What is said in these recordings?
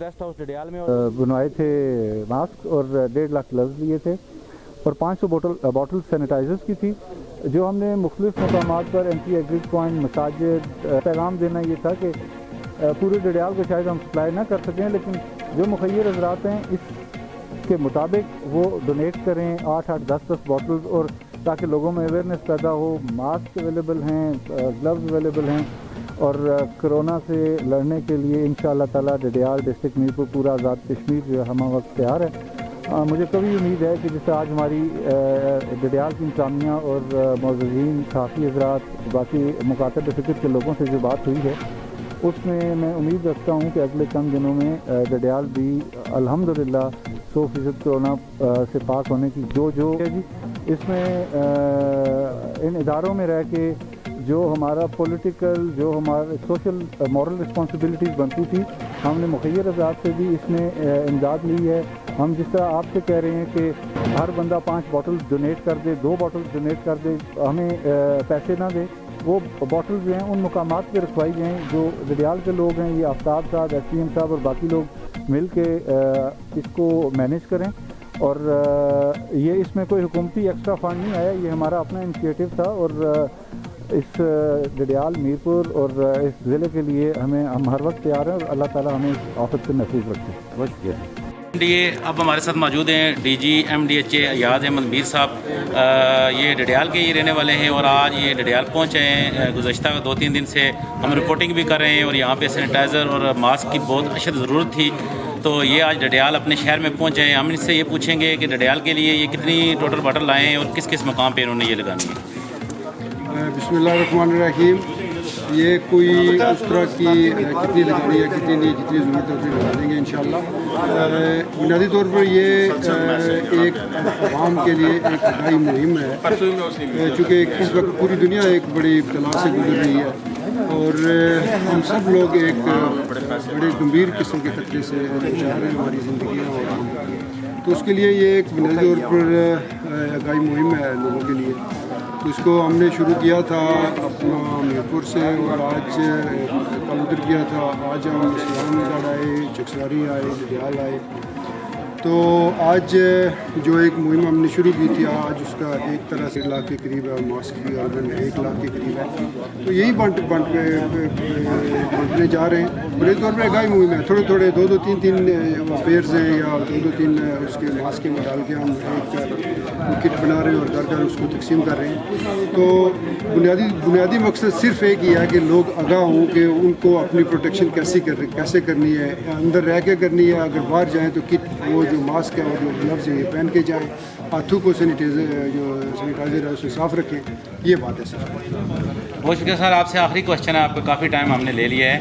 Rest house Dadiyal में बनवाए थे मास्क और 1.5 लाख ग्लव्स लिए थे और 500 बॉटल सैनिटाइजर्स की थी, जो हमने मुख्तलिफ मकामात पर एंट्री एग्जिट पॉइंट मसाजिद पैगाम देना ये था कि पूरे डडियाल को शायद हम सप्लाई ना कर सकें, लेकिन जो मुखैर हजरात हैं इसके मुताबिक वो डोनेट करें 8-8, 10-10 बॉटल्स, और ताकि लोगों में अवेयरनेस पैदा हो। मास्क अवेलेबल हैं, ग्लव्स अवेलेबल हैं, और कोरोना से लड़ने के लिए इंशाअल्लाह ताला डडियाल डिस्ट्रिक्ट मीरपुर पूरा आज़ाद कश्मीर जो है हम वक्त तैयार है। मुझे कभी उम्मीद है कि जैसे आज हमारी डडियाल की इंतज़ामिया और मौजूदीन साफ़ी हज़रात बाकी मुकातब फ़िक्र के लोगों से जो बात हुई है उसमें मैं उम्मीद रखता हूँ कि अगले चंद दिनों में डडियाल भी अल्हम्दुलिल्लाह 100% कोरोना से पाक होने की जो है जी। इसमें इन इदारों में रह के जो हमारा पॉलिटिकल, जो हमारा सोशल मॉरल रिस्पॉन्सिबिलिटीज़ बनती थी, हमने मुखैर हज़रात से भी इसमें इमदाद ली है। हम जिस तरह आपसे कह रहे हैं कि हर बंदा 5 बॉटल डोनेट कर दे, 2 बॉटल डोनेट कर दे, हमें पैसे ना दे, वो बॉटल जो हैं उन मुकामात पे रखवाई जाएँ जो डडियाल के लोग हैं, ये आफ्ताब साहब, SDM साहब और बाकी लोग मिल के इसको मैनेज करें। और ये इसमें कोई हुकूमती एक्स्ट्रा फंड नहीं आया, ये हमारा अपना इनिशिएटिव था, और इस डडियाल, मीरपुर और इस ज़िले के लिए हम हर वक्त तैयार हैं, और अल्लाह ताला हमें इस आफत से महफूज रखे। बहुत शुक्रिया। अब हमारे साथ मौजूद हैं DG MDHA अयाज अहमद मीर साहब। ये डडियाल के ही रहने वाले हैं और आज ये डडियाल पहुँचे हैं। गुज़श्ता 2-3 दिन से हम रिपोर्टिंग भी कर रहे हैं और यहाँ पे सैनिटाइज़र और मास्क की बहुत अशद ज़रूरत थी, तो ये आज डडियाल अपने शहर में पहुँचे हैं। हम इनसे ये पूछेंगे कि डडियाल के लिए ये कितनी टोटल बॉटल लाए हैं और किस किस मकाम पर इन्होंने ये लगानी है। बिस्मिल्लाहिर्रहमानिर्रहीम। ये कोई उस तरह की कितनी लगानी है कितनी नहीं, जितनी ज़रूरत है उतनी लगा देंगे इंशाअल्लाह। बुनियादी तौर पर ये एक आवाम के लिए एक बड़ी मुहिम है, चूँकि इस वक्त पूरी दुनिया एक बड़ी तलाश से गुजर रही है और हम सब लोग एक बड़े गंभीर किस्म के खतरे से गुजार रहे हैं हमारी ज़िंदगी और तो उसके लिए ये एक बुनियादी तौर पर आगाही मुहिम है लोगों के लिए। तो इसको हमने शुरू किया था अपना मीरपुर से और आज कल उधर किया था, आज हम इस्लामगढ़ आए, चकसवारी आए, डडियाल आए। तो आज जो एक मुहिम हमने शुरू की थी, आज उसका एक तरह से 1 लाख के करीब है, मास्क भी ऑर्गन 1 लाख के करीब है। तो यही बांटने जा रहे हैं। बड़े तौर पर आगाही मुहिम है, थोड़े थोड़े 2-2, 3-3 पेयर्स हैं या 2-2-3 उसके मास्क में डाल के हम एक किट बना रहे हैं और घर घर उसको तकसीम कर रहे हैं। तो बुनियादी मकसद सिर्फ एक ही है कि लोग आगाह हों कि उनको अपनी प्रोटेक्शन कैसे करनी है, अंदर रह के करनी है, अगर बाहर जाएँ तो किट वो जो मास्क है और जो ग्लव्स है ये पहन के जाएँ, हाथों को सैनिटाइज़र है उसे साफ़ रखें। ये बात है सर। बहुत शुक्रिया सर। आपसे आखिरी क्वेश्चन है, आपका काफ़ी टाइम हमने ले लिया है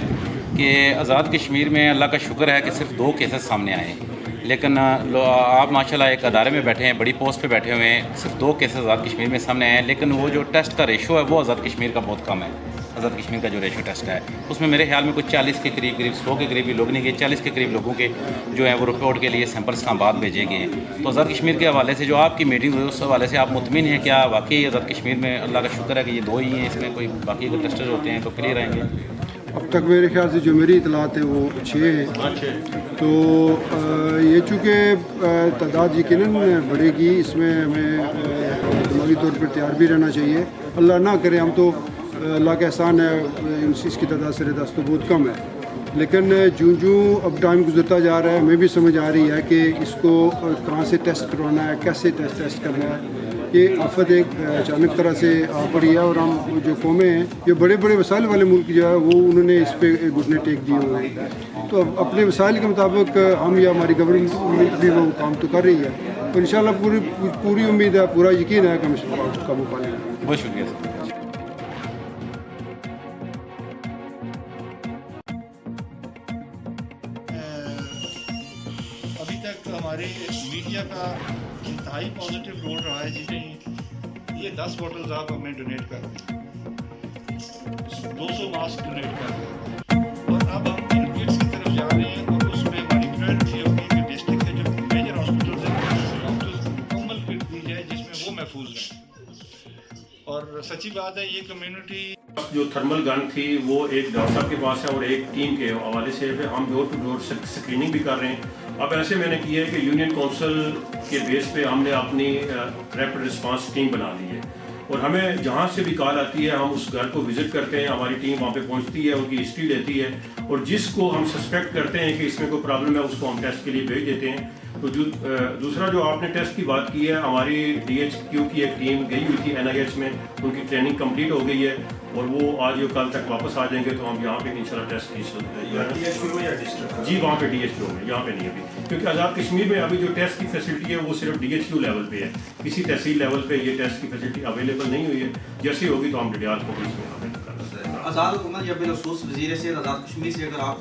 कि आज़ाद कश्मीर में अल्लाह का शुक्र है कि सिर्फ 2 केसेस सामने आए, लेकिन आप माशाल्लाह एक अदारे में बैठे हैं, बड़ी पोस्ट पे बैठे हुए हैं, सिर्फ 2 केसेस आज़ाद कश्मीर में सामने आए हैं, लेकिन वो जो टेस्ट का रेशो है वो आज़ाद कश्मीर का बहुत कम है। आज़ाद कश्मीर का जो रेशो टेस्ट है उसमें मेरे ख्याल में कुछ 40 के करीब 100 के करीब ही लोग नहीं गए, 40 के करीब लोगों के जो है वो रिपोर्ट के लिए सैंपल्स का बाद भेजे गए हैं। तो आज़ाद कश्मीर के हवाले से जो आपकी मीटिंग हुई उस हवाले से आप मुतमिन हैं क्या वाकई आज़ाद कश्मीर में अल्लाह का शुक्र है कि ये 2 ही हैं, इसमें कोई बाकी अगर टेस्टर होते हैं तो क्लियर आएंगे? अब तक मेरे ख्याल से जो मेरी इतलात है वो 6 हैं। तो ये चूँकि तादाद यकीनन बढ़ेगी, इसमें हमें दिमागी तौर पर तैयार भी रहना चाहिए। अल्लाह ना करे, हम तो अल्लाह का एहसान है इसकी तादाद से दस्त तो बहुत कम है, लेकिन जूँ अब टाइम गुजरता जा रहा है हमें भी समझ आ रही है कि इसको कहाँ से टेस्ट करवाना है, कैसे टेस्ट करना है। ये आफत एक अचानक तरह से आ पड़ी है और हम जो कौमें हैं, ये बड़े बड़े वसाइल वाले मुल्क जो है वो उन्होंने इस पर घुटने टेक दिए हुए हैं। तो अब अपने वसाइल के मुताबिक हम या हमारी गवर्नमेंट भी वो काम तो कर रही है, तो इंशाल्लाह पूरी उम्मीद है, पूरा यकीन है कि हम इस काबू पा लेंगे। बहुत शुक्रिया सर। अभी तक हमारे मीडिया का इंतहाई पॉजिटिव रोल रहा है जिसमें ये 10 बॉटल्स आप हमें डोनेट कर रहे हैं, 200 मास्क डोनेट कर रहे हैं और अब हम इन किट्स की तरफ जा रहे हैं और उसमें हमारी प्रायोरिटी होगी कि डिस्ट्रिक्ट के जो मेजर हॉस्पिटल्स हैं डॉक्टर्स को मुकम्मल किट दी जाए जिसमें वो महफूज रहें। اور सच्ची बात है ये कम्युनिटी जो थर्मल गन थी वो एक डॉक्टर साहब के पास है और एक टीम के हवाले से हम डोर टू डोर स्क्रीनिंग भी कर रहे हैं। अब ऐसे मैंने किया है कि यूनियन काउंसिल के बेस पे हमने अपनी रैपिड रिस्पांस टीम बना ली है और हमें जहाँ से भी कॉल आती है हम उस घर को विजिट करते हैं, हमारी टीम वहाँ पे पहुँचती है, उनकी हिस्ट्री लेती है और जिसको हम सस्पेक्ट करते हैं कि इसमें कोई प्रॉब्लम है उसको हम टेस्ट के लिए भेज देते हैं। तो दूसरा जो आपने टेस्ट की बात की है, हमारी DHQ की एक टीम गई हुई थी NIH में, उनकी ट्रेनिंग कंप्लीट हो गई है और वो आज या कल तक वापस आ जाएंगे तो हम यहाँ पे इंशाल्लाह टेस्ट की जी वहाँ पे DHQ में, यहाँ पे नहीं अभी, क्योंकि आज़ाद कश्मीर में अभी जो टेस्ट की फैसिलिटी है वो सिर्फ DHQ लेवल पे है, किसी तहसील लेवल पे ये टेस्ट की फैसिलिटी अवेलेबल नहीं हुई है। जैसे होगी तो हम डिडियाल को भी इसमें आज़ाद हुकूमत या बिलखसूस वज़ीर से आज़ाद कश्मीर से अगर आप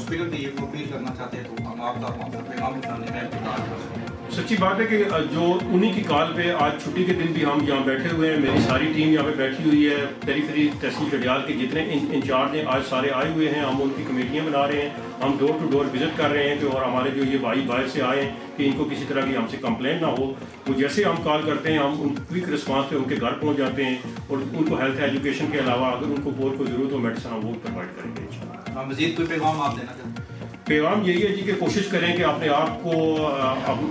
स्पीकर की को अपील करना चाहते हैं तो हम आपका पैगाम निकालने में सच्ची बात है कि जो उन्हीं की कॉल पे आज छुट्टी के दिन भी हम यहाँ बैठे हुए हैं, मेरी सारी टीम यहाँ पे बैठी हुई है, पेरीफेरी तहसील डिडियाल के जितने इंचार्ज हैं आज सारे आए हुए हैं, हम उनकी कमेटियाँ बना रहे हैं, हम डोर टू डोर विजिट कर रहे हैं कि और हमारे जो ये भाई बाहर से आए कि इनको किसी तरह की हमसे कंप्लेंट ना हो, तो जैसे हम कॉल करते हैं हम उन क्विक रिस्पांस पे उनके घर पहुँच जाते हैं और उनको हेल्थ एजुकेशन के अलावा अगर उनको और कोई ज़रूरत हो मेडिसिन हम वो प्रोवाइड करेंगे। मज़ीद कोई पैगाम आप देना चाहते हैं? पैगाम यही है जी कि कोशिश करें कि अपने आप को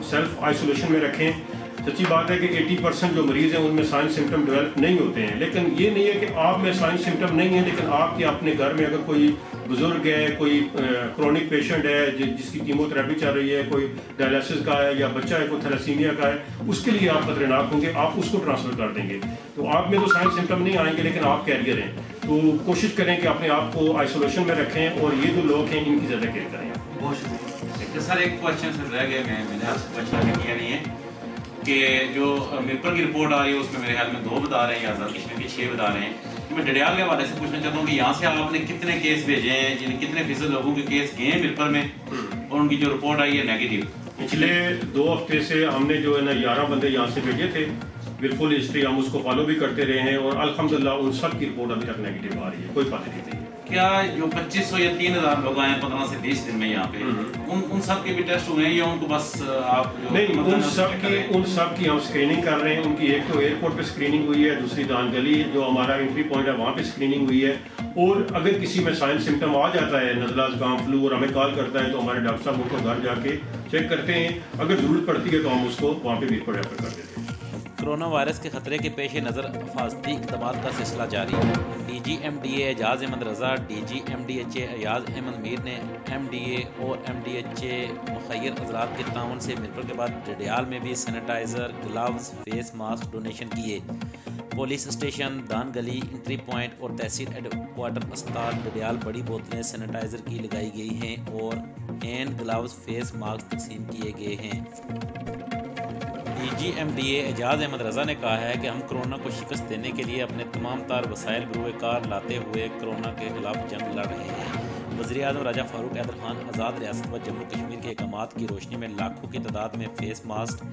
सेल्फ आइसोलेशन में रखें। सच्ची बात है कि 80% जो मरीज़ हैं उनमें साइन सिम्टम डेवलप नहीं होते हैं, लेकिन ये नहीं है कि आप में साइन सिम्टम नहीं है, लेकिन आपके अपने घर में अगर कोई बुजुर्ग है, कोई क्रोनिक पेशेंट है जिसकी कीमोथेरेपी चल रही है, कोई डायलिसिस का है या बच्चा है कोई थैलेसीमिया का है, उसके लिए आप खतरनाक होंगे, आप उसको ट्रांसफ़र कर देंगे। तो आप में तो साइन सिम्टम नहीं आएंगे लेकिन आप कैरियर हैं, तो कोशिश करें कि अपने आप को आइसोलेशन में रखें और ये जो लोग हैं इनकी ज़्यादा केयर करें। बहुत शुक्रिया सर। एक क्वेश्चन सिर्फ रह गए, मैंने आपसे क्वेश्चन किया नहीं है कि जो मिरपुर की रिपोर्ट आ रही है उसमें मेरे ख्याल में 2 बता रहे हैं, आज़ाद कश्मीर के 6 बता रहे हैं। तो मैं डिडियाल के हवाले से पूछना चाहता हूँ कि यहाँ से आपने कितने केस भेजे हैं, यानी कितने फीसद लोगों के केस गए हैं मिरपुर में और उनकी जो रिपोर्ट आई है नेगेटिव? पिछले 2 हफ्ते से हमने जो है ना 11 बंदे यहाँ से भेजे थे, बिल्कुल हिस्ट्री हम उसको फॉलो भी करते रहे हैं और अल्हम्दुलिल्लाह उन सब की रिपोर्ट अभी तक नेगेटिव आ रही है, कोई पॉजिटिव नहीं है। क्या जो 2500 या 3000 लोग आए 15 से 20 दिन में यहाँ पे उन सब के भी टेस्ट हुए हैं या उनको बस आप जो नहीं, उन सब की हम स्क्रीनिंग कर रहे हैं। उनकी एक तो एयरपोर्ट पे स्क्रीनिंग हुई है, दूसरी दान गली जो हमारा एंट्री पॉइंट है वहाँ पे स्क्रीनिंग हुई है और अगर किसी में साइन सिम्टम आ जाता है नज़ला ज़ुकाम फ्लू और हमें कॉल करता है तो हमारे डॉक्टर साहब उनको घर जाके चेक करते हैं, अगर ज़रूरत पड़ती है तो हम उसको वहाँ पे मीर पर रेफर कर देते हैं। कोरोना वायरस के खतरे के पेश नज़र हिफाजती इक़दामात का सिलसिला जारी। DG MDA एजाज़ अहमद रज़ा, DG MDHA अयाज अहमद मीर ने MDA और MDHA मुखय्यर हज़रात के ताउन से मिरपुर के बाद डिडियाल में भी sanitiser, gloves, face mask donation किए। पुलिस स्टेशन, दान गली, एंट्री पॉइंट और तहसील हेडक्वार्टर अस्पताल डिडियाल बड़ी बोतलें सैनिटाइज़र की लगाई गई हैं और हैंड ग्लव्स, फेस मास्क तकसीम किए गए हैं। DG MDA एजाज़ अहमद रज़ा ने कहा है कि हम कोरोना को शिकस्त देने के लिए अपने तमाम तार वसाइल बरूए कार लाते हुए कोरोना के खिलाफ जंग लड़ रहे हैं। वज़ीर आज़म राजा फ़ारूक हैदर खान आज़ाद रियासत व जम्मू कश्मीर के अहकामात की रोशनी में लाखों की तादाद में फेस मास्क,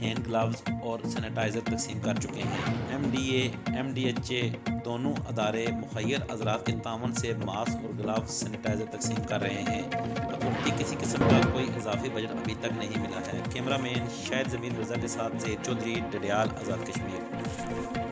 हैंड ग्लव्स और सैनिटाइज़र तकसीम कर चुके हैं। MDA MDHA दोनों अदारे मुखय्यर हज़रात के तावन से मास्क और ग्लव्स सैनिटाइज़र तकसीम कर रहे हैं। हुकूमती किसी किस्म का कोई इजाफी बजट अभी तक नहीं मिला है। कैमरा मैन शाहिद ज़मीन रज़ा के साथ ज़हीर चौधरी, डिडियाल, आज़ाद कश्मीर।